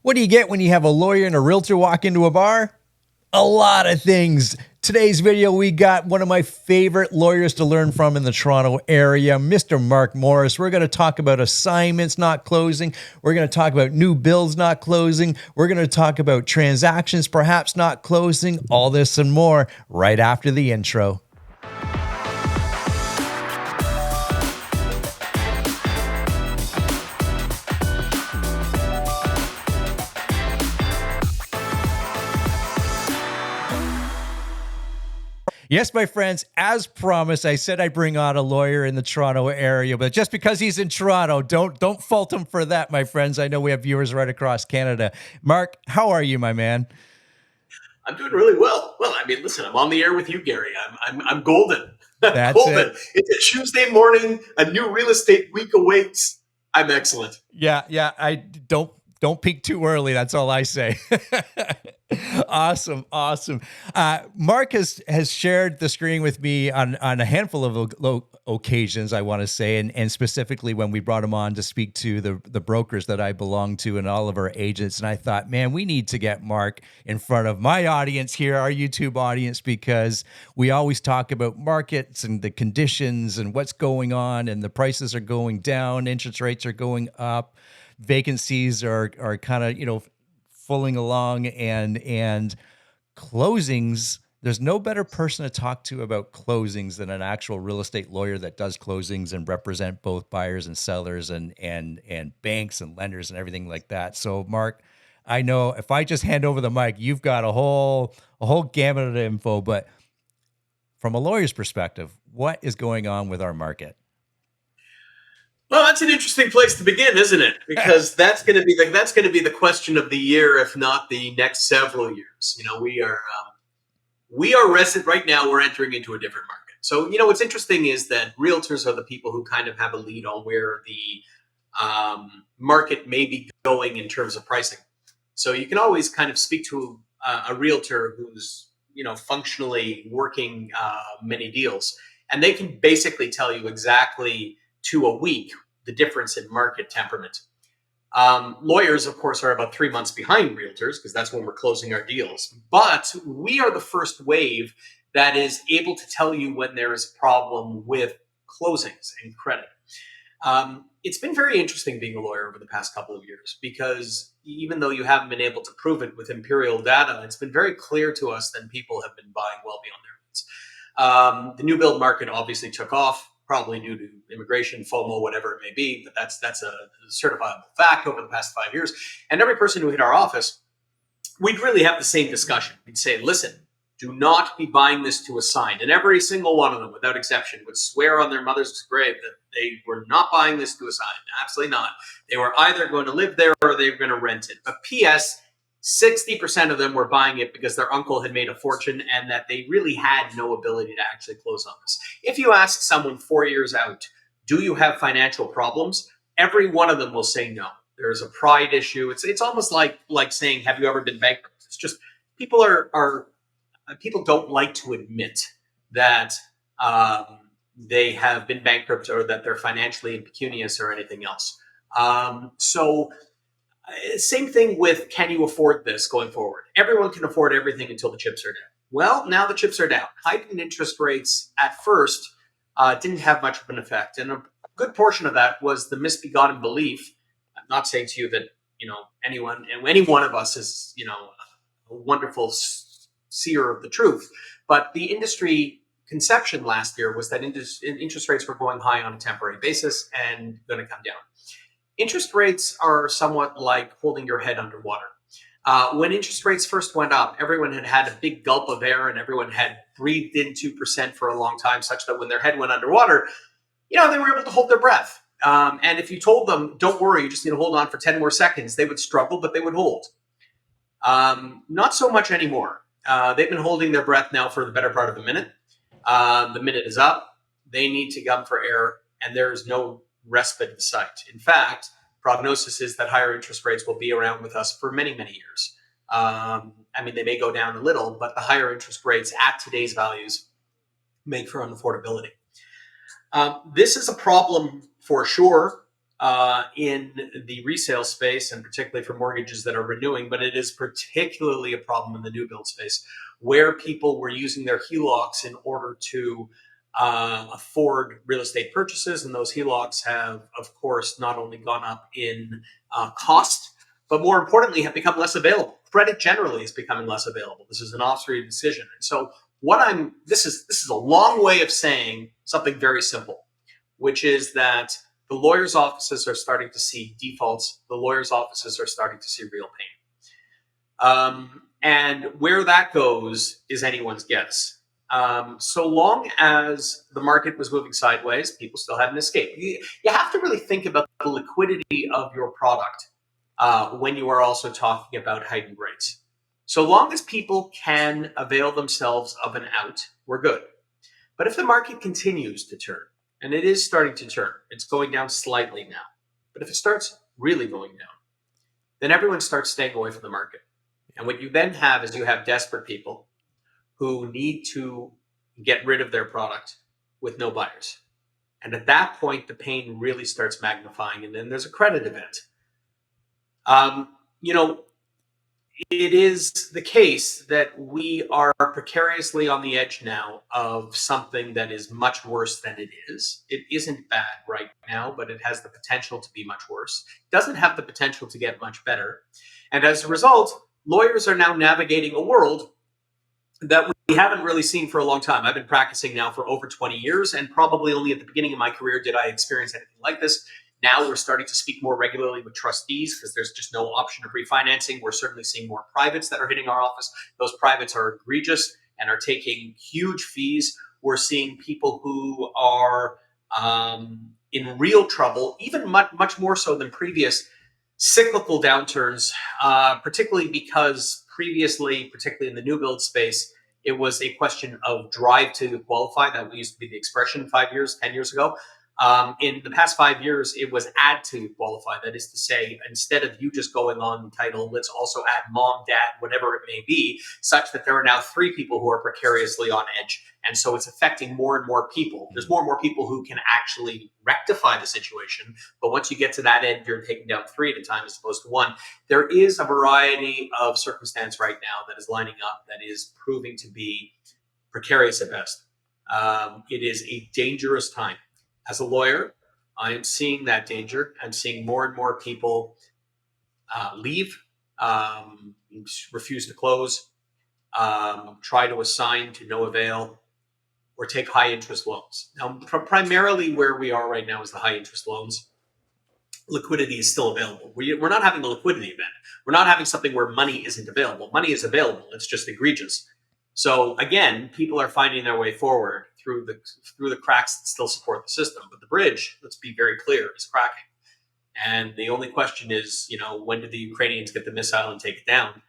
What do you get when you have a lawyer and a realtor walk into a bar? A lot of things. Today's video, we got one of my favorite lawyers to learn from in the Toronto area, Mr. Mark Morris. We're going to talk about assignments not closing. We're going to talk about new bills not closing. We're going to talk about transactions perhaps not closing. All this and more right after the intro. Yes, my friends, as promised, I said I'd bring on a lawyer in the Toronto area, but just because he's in Toronto, don't fault him for that, my friends. I know we have viewers right across Canada. Mark, how are you, my man? I'm doing really well. Well, I mean, listen, I'm on the air with you, Gary. I'm golden. That's Golden. it. It's a Tuesday morning. A new real estate week awaits. I'm excellent. Yeah. I don't peak too early. That's all I say. Awesome. Mark has shared the screen with me on a handful of occasions, I want to say, and specifically when we brought him on to speak to the brokers that I belong to and all of our agents. And I thought, man, we need to get Mark in front of my audience here, our YouTube audience, because we always talk about markets and the conditions and what's going on, and the prices are going down, interest rates are going up, vacancies are kind of, fulling along, and closings. There's no better person to talk to about closings than an actual real estate lawyer that does closings and represent both buyers and sellers and banks and lenders and everything like that. So Mark, I know if I just hand over the mic, you've got a whole gamut of info, but from a lawyer's perspective, what is going on with our market? Well, that's an interesting place to begin, isn't it? Because that's going to be the question of the year, if not the next several years. We are resident right now. We're entering into a different market. So what's interesting is that realtors are the people who kind of have a lead on where the market may be going in terms of pricing. So you can always kind of speak to a realtor who's functionally working many deals, and they can basically tell you exactly to a week the difference in market temperament. Lawyers, of course, are about 3 months behind realtors because that's when we're closing our deals. But we are the first wave that is able to tell you when there is a problem with closings and credit. It's been very interesting being a lawyer over the past couple of years, because even though you haven't been able to prove it with empirical data, it's been very clear to us that people have been buying well beyond their means. The new build market obviously took off, probably due to immigration, FOMO, whatever it may be, but that's a certifiable fact over the past 5 years. And every person who hit our office, we'd really have the same discussion. We'd say, listen, do not be buying this to assign. And every single one of them, without exception, would swear on their mother's grave that they were not buying this to assign. Absolutely not. They were either going to live there or they were going to rent it. But P.S., 60% of them were buying it because their uncle had made a fortune and that they really had no ability to actually close on this. If you ask someone 4 years out, do you have financial problems? Every one of them will say no. There's a pride issue. It's almost like saying, have you ever been bankrupt? It's just people people don't like to admit that they have been bankrupt or that they're financially impecunious or anything else. Same thing with, can you afford this going forward? Everyone can afford everything until the chips are down. Well, now the chips are down. Heightened interest rates at first didn't have much of an effect. And a good portion of that was the misbegotten belief. I'm not saying to you that, any one of us is, a wonderful seer of the truth. But the industry conception last year was that interest rates were going high on a temporary basis and going to come down. Interest rates are somewhat like holding your head underwater. When interest rates first went up, everyone had a big gulp of air and everyone had breathed in 2% for a long time, such that when their head went underwater, they were able to hold their breath. And if you told them, don't worry, you just need to hold on for 10 more seconds, they would struggle, but they would hold. Not so much anymore. They've been holding their breath now for the better part of a minute. The minute is up. They need to come for air, and there is no respite in sight. In fact, prognosis is that higher interest rates will be around with us for many, many years. They may go down a little, but the higher interest rates at today's values make for unaffordability. This is a problem for sure. in the resale space, and particularly for mortgages that are renewing, but it is particularly a problem in the new build space, where people were using their HELOCs in order to afford real estate purchases. And those HELOCs have, of course, not only gone up in cost, but more importantly, have become less available. Credit generally is becoming less available. This is an off-street decision. And so this is a long way of saying something very simple, which is that the lawyers' offices are starting to see defaults. The lawyers' offices are starting to see real pain. And where that goes is anyone's guess. So long as the market was moving sideways, people still had an escape. You have to really think about the liquidity of your product when you are also talking about heightened rates. So long as people can avail themselves of an out, we're good. But if the market continues to turn, and it is starting to turn, it's going down slightly now. But if it starts really going down, then everyone starts staying away from the market. And what you then have is you have desperate people who need to get rid of their product with no buyers. And at that point, the pain really starts magnifying, and then there's a credit event. You know, it is the case that we are precariously on the edge now of something that is much worse than it is. It isn't bad right now, but it has the potential to be much worse. It doesn't have the potential to get much better. And as a result, lawyers are now navigating a world that we haven't really seen for a long time. I've been practicing now for over 20 years, and probably only at the beginning of my career did I experience anything like this. Now we're starting to speak more regularly with trustees because there's just no option of refinancing. We're certainly seeing more privates that are hitting our office. Those privates are egregious and are taking huge fees. We're seeing people who are in real trouble, even much more so than previous cyclical downturns, particularly because previously, particularly in the new build space, it was a question of drive to qualify. That used to be the expression 5 years, 10 years ago. In the past 5 years, it was add to qualify. That is to say, instead of you just going on title, let's also add mom, dad, whatever it may be, such that there are now 3 people who are precariously on edge. And so it's affecting more and more people. There's more and more people who can actually rectify the situation. But once you get to that end, you're taking down 3 at a time as opposed to 1. There is a variety of circumstance right now that is lining up that is proving to be precarious at best. It is a dangerous time. As a lawyer, I am seeing that danger. I'm seeing more and more people leave, refuse to close, try to assign to no avail, or take high interest loans. Now, primarily where we are right now is the high interest loans. Liquidity is still available. We're not having a liquidity event. We're not having something where money isn't available. Money is available. It's just egregious. So again, people are finding their way forward through the cracks that still support the system. But the bridge, let's be very clear, is cracking. And the only question is, when do the Ukrainians get the missile and take it down?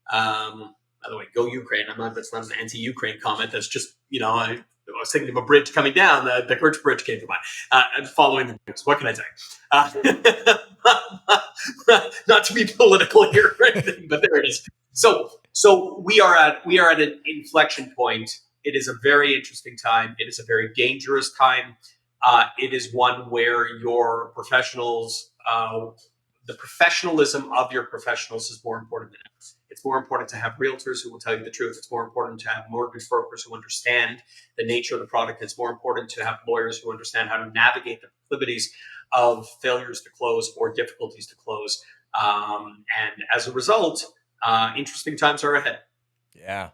By the way, go Ukraine. That's not an anti-Ukraine comment. That's just, I was thinking of a bridge coming down. The Kerch Bridge came to mind. And following the news. What can I say? Not to be political here or anything, but there it is. So we are at an inflection point. It is a very interesting time. It is a very dangerous time. It is one where your professionals, the professionalism of your professionals is more important than ever. It's more important to have realtors who will tell you the truth. It's more important to have mortgage brokers who understand the nature of the product. It's more important to have lawyers who understand how to navigate the proclivities of failures to close or difficulties to close. And as a result, interesting times are ahead. Yeah.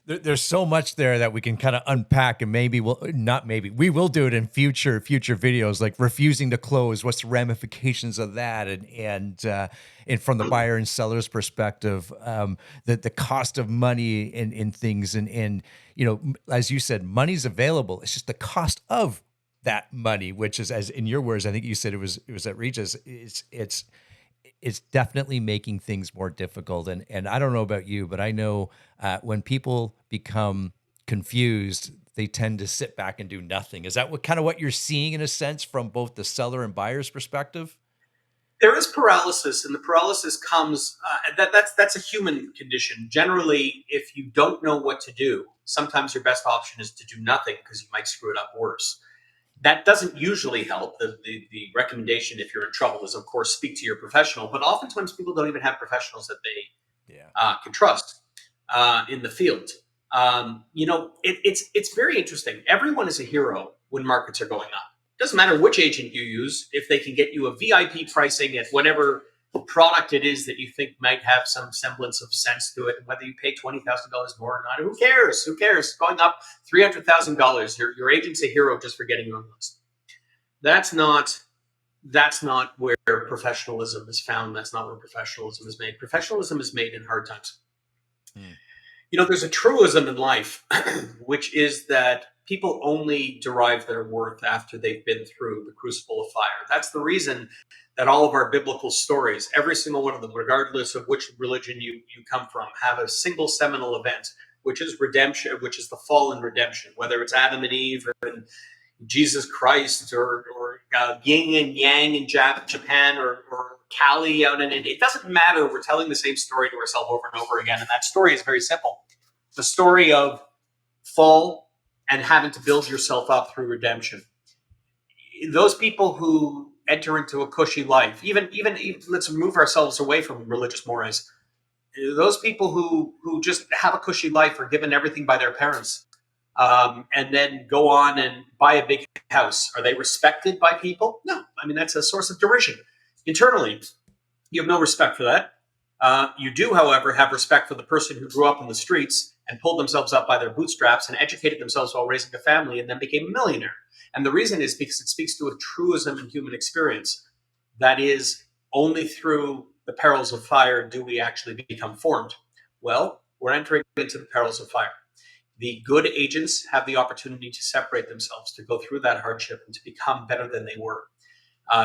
There's so much there that we can kind of unpack, and we will do it in future videos, like refusing to close. What's the ramifications of that? And from the buyer and seller's perspective, the cost of money in things, and as you said, money's available. It's just the cost of that money, which is, as in your words, I think you said it was outrageous. It's definitely making things more difficult. And I don't know about you, but I know when people become confused, they tend to sit back and do nothing. Is that what you're seeing in a sense from both the seller and buyer's perspective? There is paralysis, and the paralysis comes, that's a human condition. Generally, if you don't know what to do, sometimes your best option is to do nothing because you might screw it up worse. That doesn't usually help. The recommendation, if you're in trouble, is of course speak to your professional. But oftentimes people don't even have professionals that they Yeah. can trust in the field. It's very interesting. Everyone is a hero when markets are going up. Doesn't matter which agent you use. If they can get you a VIP pricing at whatever product it is that you think might have some semblance of sense to it, and whether you pay $20,000 more or not, who cares? Who cares? Going up $300,000, your agent's a hero just for getting you on the list. That's not where professionalism is found. That's not where professionalism is made. Professionalism is made in hard times. Hmm. There's a truism in life, which is that people only derive their worth after they've been through the crucible of fire. That's the reason that all of our biblical stories, every single one of them, regardless of which religion you come from, have a single seminal event, which is redemption, which is the fall and redemption, whether it's Adam and Eve and Jesus Christ or yin and yang in Japan or Kali out in India. It doesn't matter. We're telling the same story to ourselves over and over again. And that story is very simple. The story of fall and having to build yourself up through redemption. Those people who enter into a cushy life, even let's move ourselves away from religious mores. Those people who just have a cushy life are given everything by their parents, and then go on and buy a big house. Are they respected by people? No. I mean, that's a source of derision. Internally, you have no respect for that. You do, however, have respect for the person who grew up in the streets and pulled themselves up by their bootstraps and educated themselves while raising a family and then became a millionaire. And the reason is because it speaks to a truism in human experience. That is, only through the perils of fire do we actually become formed. Well, we're entering into the perils of fire. The good agents have the opportunity to separate themselves, to go through that hardship and to become better than they were.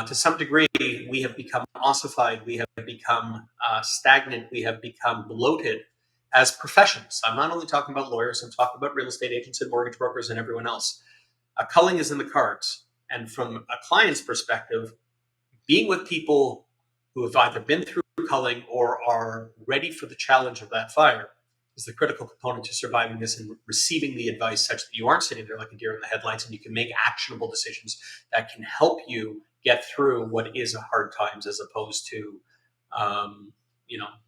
To some degree, we have become ossified, we have become stagnant, we have become bloated as professions. I'm not only talking about lawyers, I'm talking about real estate agents and mortgage brokers and everyone else. Culling is in the cards. And from a client's perspective, being with people who have either been through culling or are ready for the challenge of that fire is the critical component to surviving this and receiving the advice such that you aren't sitting there like a deer in the headlights and you can make actionable decisions that can help you get through what is a hard times, as opposed to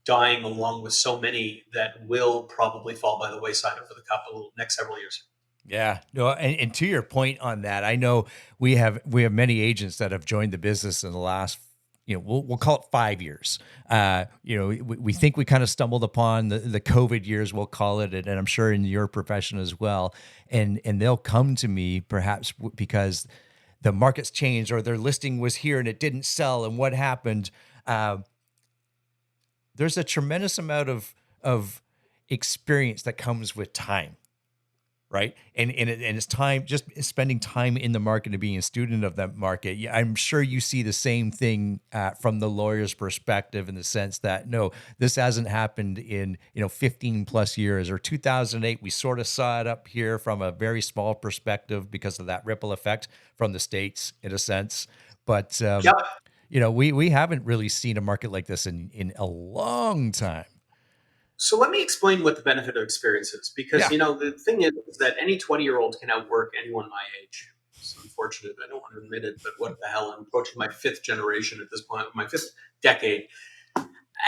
dying along with so many that will probably fall by the wayside over the next several years. Yeah, no, and to your point on that, I know we have many agents that have joined the business in the last, we'll call it 5 years. We think we kind of stumbled upon the COVID years, we'll call it, and I'm sure in your profession as well. And they'll come to me perhaps because the market's changed or their listing was here and it didn't sell, and what happened. There's a tremendous amount of experience that comes with time. Right. And it's time, just spending time in the market and being a student of that market. Yeah, I'm sure you see the same thing from the lawyer's perspective, in the sense that, no, this hasn't happened in, 15 plus years, or 2008. We sort of saw it up here from a very small perspective because of that ripple effect from the States, in a sense. But, Yep. we haven't really seen a market like this in a long time. So let me explain what the benefit of experience is, because Yeah. the thing is that any 20-year-old can outwork anyone my age. It's unfortunate. I don't want to admit it, but what the hell? I'm approaching my fifth generation at this point, my fifth decade.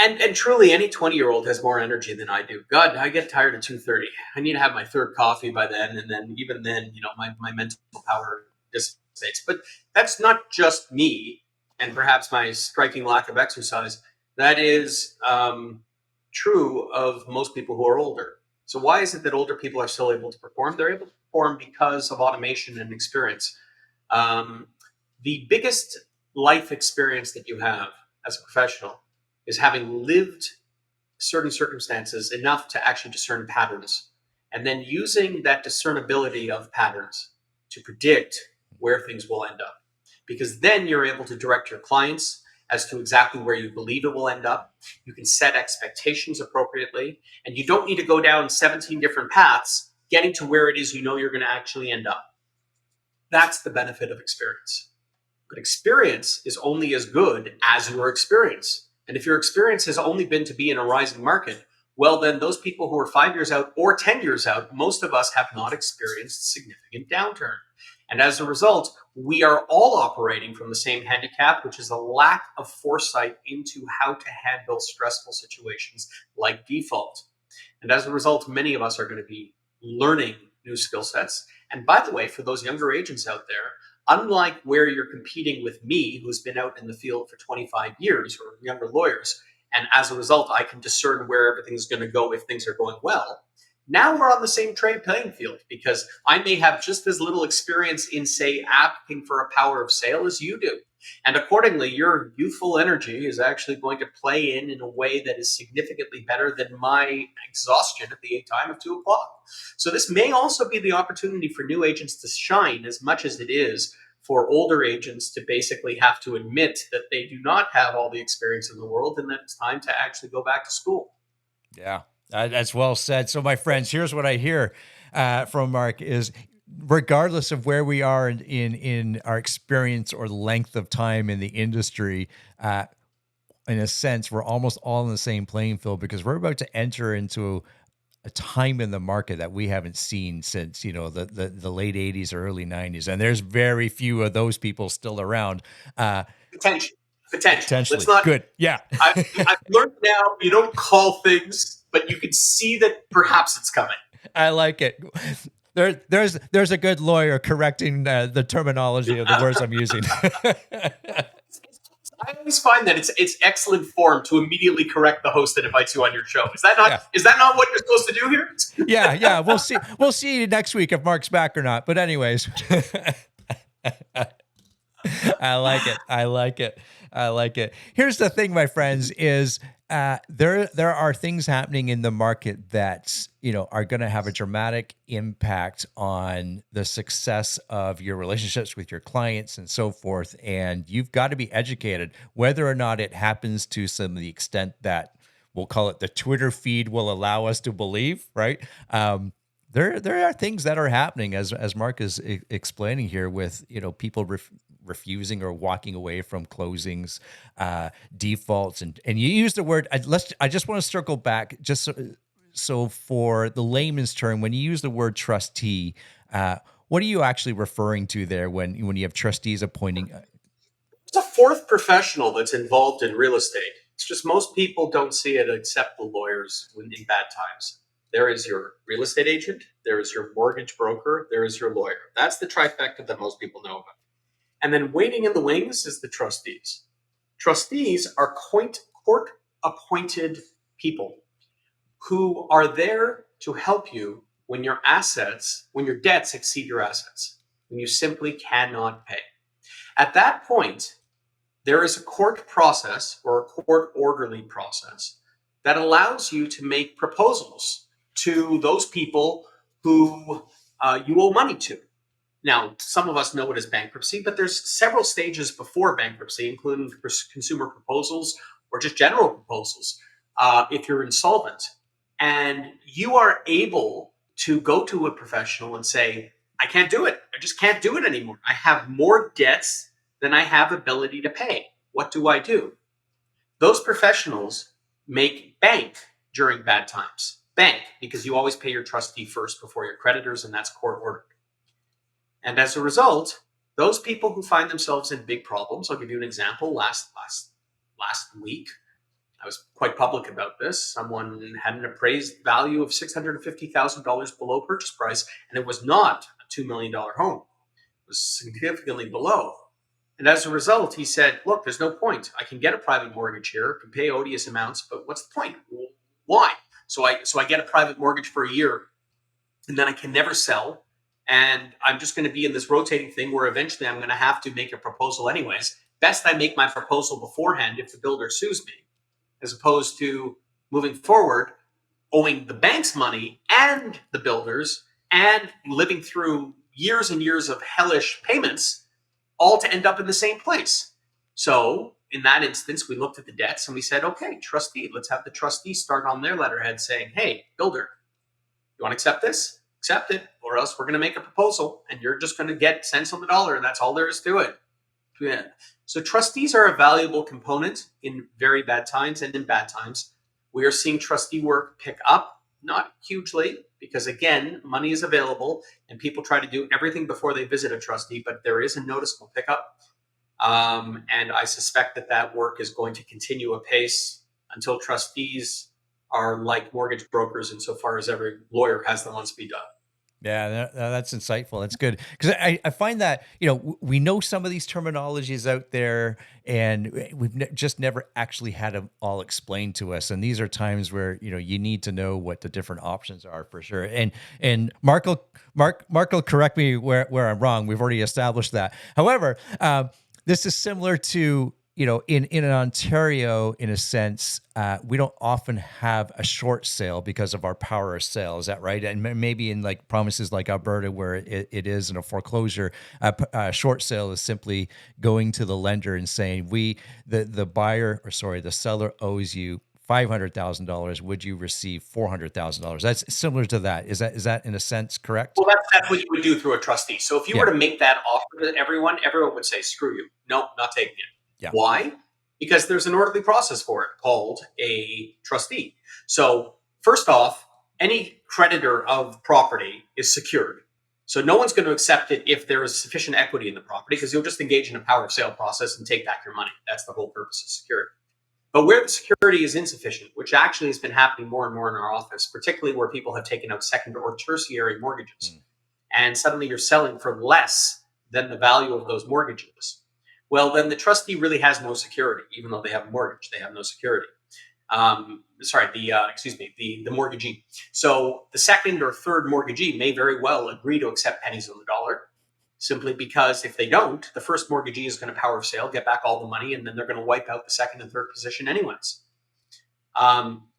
And truly, any 20-year-old has more energy than I do. God, I get tired at 2:30. I need to have my third coffee by then, and then even then, my mental power dissipates. But that's not just me, and perhaps my striking lack of exercise. That is true of most people who are older. So why is it that older people are still able to perform? They're able to perform because of automation and experience. The biggest life experience that you have as a professional is having lived certain circumstances enough to actually discern patterns, and then using that discernibility of patterns to predict where things will end up. Because then you're able to direct your clients as to exactly where you believe it will end up. You can set expectations appropriately, and you don't need to go down 17 different paths getting to where it is you're going to actually end up. That's the benefit of experience. But experience is only as good as your experience. And if your experience has only been to be in a rising market, well, then those people who are 5 years out or 10 years out, most of us have not experienced significant downturn. And as a result, we are all operating from the same handicap, which is a lack of foresight into how to handle stressful situations like default. And as a result, many of us are going to be learning new skill sets. And by the way, for those younger agents out there, unlike where you're competing with me, who's been out in the field for 25 years, or younger lawyers, and as a result, I can discern where everything's going to go if things are going well. Now we're on the same trade playing field because I may have just as little experience in, say, asking for a power of sale as you do. And accordingly, your youthful energy is actually going to play in a way that is significantly better than my exhaustion at the time of 2 o'clock. So this may also be the opportunity for new agents to shine as much as it is for older agents to basically have to admit that they do not have all the experience in the world and that it's time to actually go back to school. Yeah, that's well said. So, my friends, here's what I hear from Mark is, regardless of where we are in our experience or length of time in the industry, in a sense, we're almost all in the same playing field, because we're about to enter into a time in the market that we haven't seen since, the late 80s or early 90s. And there's very few of those people still around. Potential. Potential. Let's Potentially. not. Good. Yeah. I've learned now you don't call things, but you can see that perhaps it's coming. I like it. There's a good lawyer correcting the terminology of the words I'm using. I always find that it's excellent form to immediately correct the host that invites you on your show. Is that not Yeah. is that not what you're supposed to do here? Yeah. We'll see you next week if Mark's back or not. But anyways, I like it. I like it. I like it. Here's the thing, my friends, is there are things happening in the market that, are going to have a dramatic impact on the success of your relationships with your clients and so forth. And you've got to be educated, whether or not it happens to some of the extent that we'll call it the Twitter feed will allow us to believe, right? There are things that are happening, as Mark is explaining here, with people refusing or walking away from closings, defaults, and you use the word. I just want to circle back just so for the layman's term, when you use the word trustee, what are you actually referring to there when you have trustees appointing? It's a fourth professional that's involved in real estate. It's just most people don't see it except the lawyers in bad times. There is your real estate agent, there is your mortgage broker, there is your lawyer. That's the trifecta that most people know about. And then waiting in the wings is the trustees. Trustees are court appointed people who are there to help you when your debts exceed your assets, when you simply cannot pay. At that point, there is a court process or a court orderly process that allows you to make proposals to those people who you owe money to. Now, some of us know it as bankruptcy, but there's several stages before bankruptcy, including consumer proposals or just general proposals if you're insolvent. And you are able to go to a professional and say, I can't do it. I just can't do it anymore. I have more debts than I have ability to pay. What do I do? Those professionals make bank during bad times. Bank, because you always pay your trustee first before your creditors, and that's court ordered. And as a result, those people who find themselves in big problems, I'll give you an example. Last week, I was quite public about this. Someone had an appraised value of $650,000 below purchase price, and it was not a $2 million home. It was significantly below. And as a result, he said, look, there's no point. I can get a private mortgage here, can pay odious amounts, but what's the point? Why? So I get a private mortgage for a year, and then I can never sell. And I'm just going to be in this rotating thing where eventually I'm going to have to make a proposal anyways. Best I make my proposal beforehand if the builder sues me, as opposed to moving forward, owing the bank's money and the builders and living through years and years of hellish payments, all to end up in the same place. So in that instance, we looked at the debts and we said, okay, trustee, let's have the trustee start on their letterhead saying, hey, builder, you want to accept this? Accept it, or else we're going to make a proposal and you're just going to get cents on the dollar, and that's all there is to it. Yeah. So trustees are a valuable component in very bad times and in bad times. We are seeing trustee work pick up, not hugely, because again, money is available and people try to do everything before they visit a trustee, but there is a noticeable pickup. And I suspect that work is going to continue apace until trustees are like mortgage brokers insofar as every lawyer has them on speed dial. Yeah, that's insightful. That's good because I find that we know some of these terminologies out there, and we've just never actually had them all explained to us. And these are times where you need to know what the different options are for sure. And Mark will correct me where I'm wrong. We've already established that. However, this is similar to in Ontario, in a sense, we don't often have a short sale because of our power of sale. Is that right? And maybe in like provinces like Alberta, where it is in a foreclosure, short sale is simply going to the lender and saying, the buyer, or sorry, the seller owes you $500,000. Would you receive $400,000? That's similar to that. Is that in a sense correct? Well, that's what you would do through a trustee. So if you were to make that offer to everyone would say, screw you. No, not taking it. Yeah. Why? Because there's an orderly process for it called a trustee. So first off, any creditor of property is secured. So no one's going to accept it if there is sufficient equity in the property, because you'll just engage in a power of sale process and take back your money. That's the whole purpose of security. But where the security is insufficient, which actually has been happening more and more in our office, particularly where people have taken out second or tertiary mortgages, and suddenly you're selling for less than the value of those mortgages, well, then the trustee really has no security, even though they have a mortgage. They have no security. The mortgagee. So the second or third mortgagee may very well agree to accept pennies on the dollar, simply because if they don't, the first mortgagee is going to power of sale, get back all the money, and then they're going to wipe out the second and third position anyways.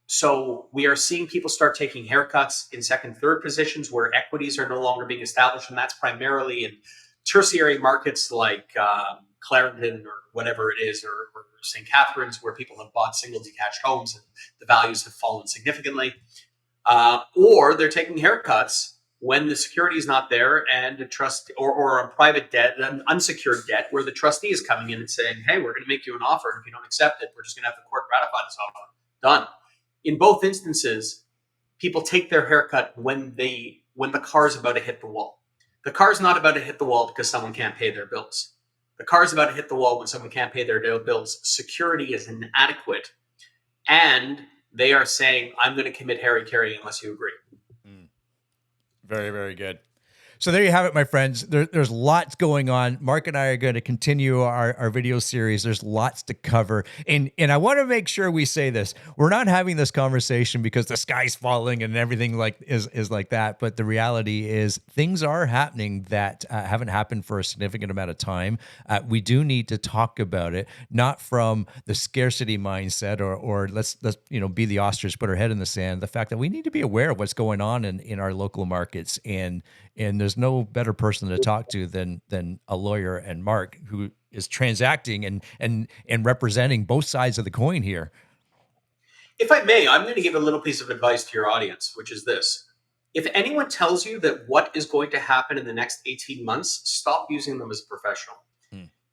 So we are seeing people start taking haircuts in second, third positions where equities are no longer being established, and that's primarily in tertiary markets like Clarendon or whatever it is, or St. Catharines, where people have bought single detached homes and the values have fallen significantly. Or they're taking haircuts when the security is not there, and a trust or a private debt, an unsecured debt, where the trustee is coming in and saying, hey, we're going to make you an offer, and if you don't accept it, we're just going to have the court ratify this offer. Done. In both instances, people take their haircut when the car is about to hit the wall. The car is not about to hit the wall because someone can't pay their bills. The car is about to hit the wall when someone can't pay their bills. Security is inadequate, and they are saying, I'm going to commit hara-kiri unless you agree. Very, very good. So there you have it, my friends. There's lots going on. Mark and I are going to continue our video series. There's lots to cover. And I want to make sure we say this. We're not having this conversation because the sky's falling and everything is like that. But the reality is things are happening that haven't happened for a significant amount of time. We do need to talk about it, not from the scarcity mindset or let's be the ostrich, put our head in the sand. The fact that we need to be aware of what's going on in our local markets, and there's no better person to talk to than a lawyer and Mark, who is transacting and representing both sides of the coin here. If I may, I'm going to give a little piece of advice to your audience, which is this. If anyone tells you that what is going to happen in the next 18 months, stop using them as a professional.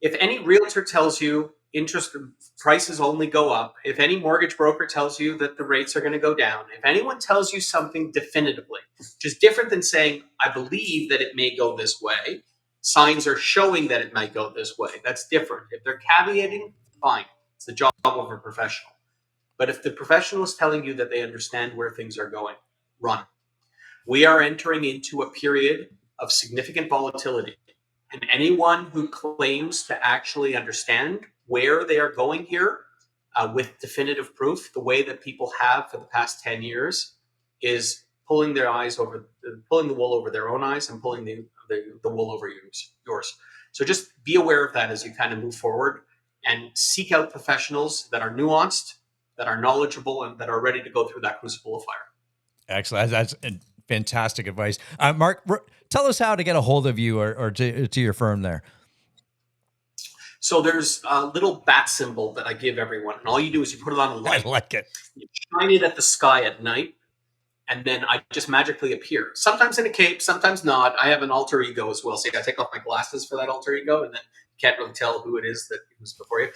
If any realtor tells you interest prices only go up, if any mortgage broker tells you that the rates are going to go down, if anyone tells you something definitively, which is different than saying, I believe that it may go this way, signs are showing that it might go this way. That's different. If they're caveating, fine. It's the job of a professional. But if the professional is telling you that they understand where things are going, run. We are entering into a period of significant volatility. And anyone who claims to actually understand where they are going here with definitive proof, the way that people have for the past 10 years, is pulling the wool over their own eyes and pulling the wool over yours. So just be aware of that as you kind of move forward, and seek out professionals that are nuanced, that are knowledgeable, and that are ready to go through that crucible of fire. Excellent. That's fantastic advice. Mark, tell us how to get a hold of you or to your firm there. So there's a little bat symbol that I give everyone, and all you do is you put it on a light. I like it. You shine it at the sky at night, and then I just magically appear. Sometimes in a cape, sometimes not. I have an alter ego as well, so you got to take off my glasses for that alter ego, and then you can't really tell who it is who's before you.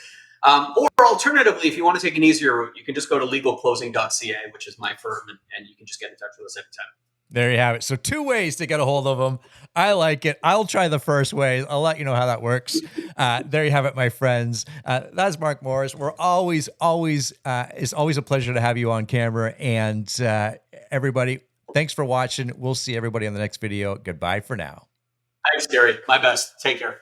Or alternatively, if you want to take an easier route, you can just go to legalclosing.ca, which is my firm, and you can just get in touch with us anytime. There you have it. So 2 ways to get a hold of them. I like it. I'll try the first way. I'll let you know how that works. There you have it, my friends. That's Mark Morris. We're it's always a pleasure to have you on camera. And everybody, thanks for watching. We'll see everybody on the next video. Goodbye for now. Thanks, Gary. My best. Take care.